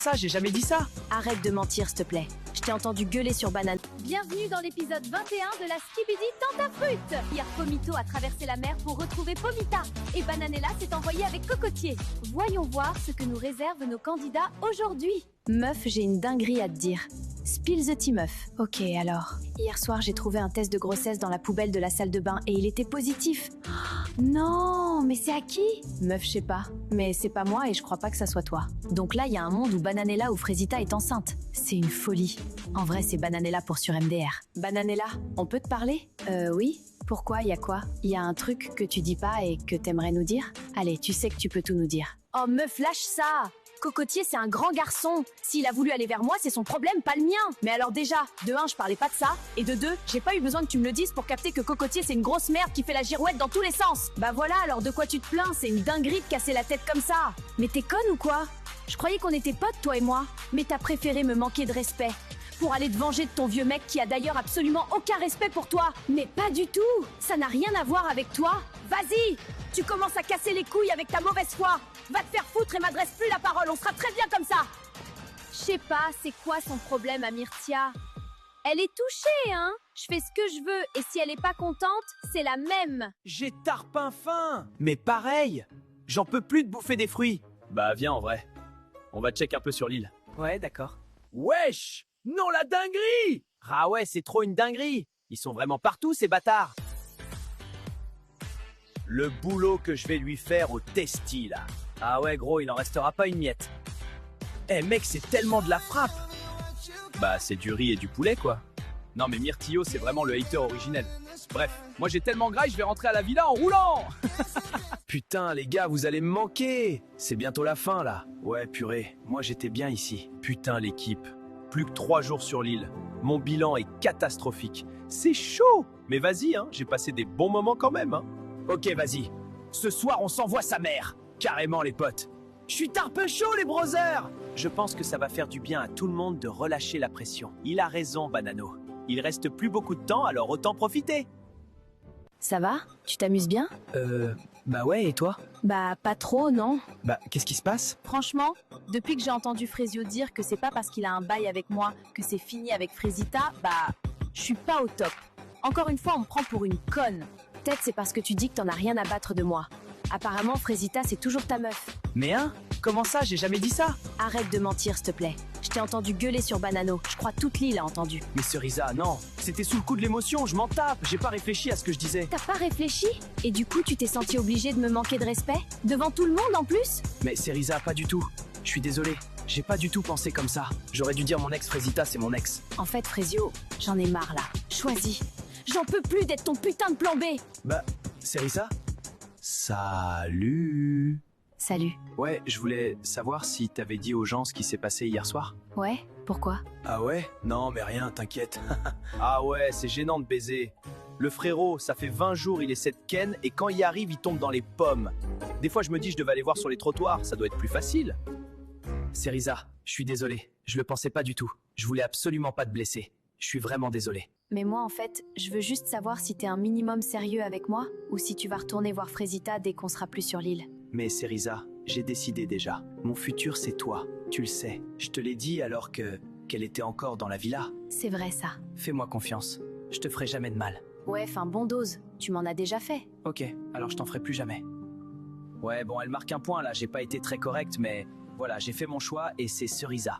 Ça, j'ai jamais dit ça. Arrête de mentir, s'il te plaît. Je t'ai entendu gueuler sur Banane. Bienvenue dans l'épisode 21 de la Skibidi Tentafruit. Hier, Pomito a traversé la mer pour retrouver Pomita. Et Bananella s'est envoyée avec Cocotier. Voyons voir ce que nous réservent nos candidats aujourd'hui. Meuf, j'ai une dinguerie à te dire. Spill the tea, meuf. Ok, alors. Hier soir, j'ai trouvé un test de grossesse dans la poubelle de la salle de bain et il était positif. Non, mais c'est à qui? Meuf, je sais pas. Mais c'est pas moi et je crois pas que ça soit toi. Donc là, il y a un monde où Bananella ou Frésita est enceinte. C'est une folie. En vrai, c'est Bananella pour sur MDR. Bananella, on peut te parler? Oui. Pourquoi? Y a quoi? Y a un truc que tu dis pas et que t'aimerais nous dire? Allez, tu sais que tu peux tout nous dire. Oh meuf, lâche ça! Cocotier, c'est un grand garçon. S'il a voulu aller vers moi, c'est son problème, pas le mien. Mais alors déjà, de 1, je parlais pas de ça. Et de 2, j'ai pas eu besoin que tu me le dises pour capter que Cocotier, c'est une grosse merde qui fait la girouette dans tous les sens. Bah voilà, alors de quoi tu te plains? C'est une dinguerie de casser la tête comme ça. Mais t'es conne ou quoi? Je croyais qu'on était potes, toi et moi. Mais t'as préféré me manquer de respect pour aller te venger de ton vieux mec qui a d'ailleurs absolument aucun respect pour toi. Mais pas du tout. Ça n'a rien à voir avec toi. Vas-y, tu commences à casser les couilles avec ta mauvaise foi. Va te faire foutre et m'adresse plus la parole, on sera très bien comme ça. Je sais pas, c'est quoi son problème à Myrtia? Elle est touchée, hein? Je fais ce que je veux et si elle est pas contente, c'est la même. J'ai tarpin faim. Mais pareil. J'en peux plus de bouffer des fruits. Bah viens en vrai. On va check un peu sur l'île. Ouais, d'accord. Wesh! Non, la dinguerie! Ah ouais, c'est trop une dinguerie. Ils sont vraiment partout, ces bâtards. Le boulot que je vais lui faire au testi, là. Ah ouais, gros, il en restera pas une miette. Eh mec, c'est tellement de la frappe. Bah c'est du riz et du poulet quoi. Non mais Myrtillo c'est vraiment le hater originel. Bref, moi j'ai tellement graille, je vais rentrer à la villa en roulant. Putain, les gars, vous allez me manquer. C'est bientôt la fin, là. Ouais, purée, moi j'étais bien ici. Putain l'équipe, plus que 3 jours sur l'île. Mon bilan est catastrophique. C'est chaud. Mais vas-y, hein, j'ai passé des bons moments quand même. Hein. Ok, vas-y. Ce soir, on s'envoie sa mère. Carrément, les potes. Je suis tarpin chaud, les brothers. Je pense que ça va faire du bien à tout le monde de relâcher la pression. Il a raison, Banano. Il reste plus beaucoup de temps, alors autant profiter. Ça va? Tu t'amuses bien? Bah ouais, et toi? Bah pas trop, non? Bah, qu'est-ce qui se passe? Franchement, depuis que j'ai entendu Frésio dire que c'est pas parce qu'il a un bail avec moi que c'est fini avec Frésita, bah je suis pas au top. Encore une fois, on me prend pour une conne. Peut-être c'est parce que tu dis que t'en as rien à battre de moi. Apparemment, Frésita, c'est toujours ta meuf. Mais hein? Comment ça? J'ai jamais dit ça. Arrête de mentir, s'il te plaît. Je t'ai entendu gueuler sur Banano. Je crois toute l'île a entendu. Mais Cerisa, non. C'était sous le coup de l'émotion, je m'en tape. J'ai pas réfléchi à ce que je disais. T'as pas réfléchi? Et du coup, tu t'es senti obligé de me manquer de respect? Devant tout le monde en plus? Mais Cerisa, pas du tout. Je suis désolé. J'ai pas du tout pensé comme ça. J'aurais dû dire mon ex Frésita, c'est mon ex. En fait, Frésio, j'en ai marre là. Choisis. J'en peux plus d'être ton putain de plan B. Bah, Cerisa? Salut. Salut. Ouais, je voulais savoir si t'avais dit aux gens ce qui s'est passé hier soir. Ouais, pourquoi? Ah ouais? Non, mais rien, t'inquiète. Ah ouais, c'est gênant de baiser. Le frérot, ça fait 20 jours, il essaie de ken et quand il arrive, il tombe dans les pommes. Des fois, je me dis, je devais aller voir sur les trottoirs, ça doit être plus facile. Cerisa, je suis désolé. Je le pensais pas du tout. Je voulais absolument pas te blesser. Je suis vraiment désolé. Mais moi, en fait, je veux juste savoir si t'es un minimum sérieux avec moi ou si tu vas retourner voir Frésita dès qu'on sera plus sur l'île. Mais Cerisa, j'ai décidé déjà. Mon futur, c'est toi. Tu le sais. Je te l'ai dit alors qu'elle était encore dans la villa. C'est vrai, ça. Fais-moi confiance. Je te ferai jamais de mal. Ouais, fin bon dose. Tu m'en as déjà fait. Ok, alors je t'en ferai plus jamais. Ouais, bon, elle marque un point là. J'ai pas été très correct, mais voilà, j'ai fait mon choix et c'est Cerisa.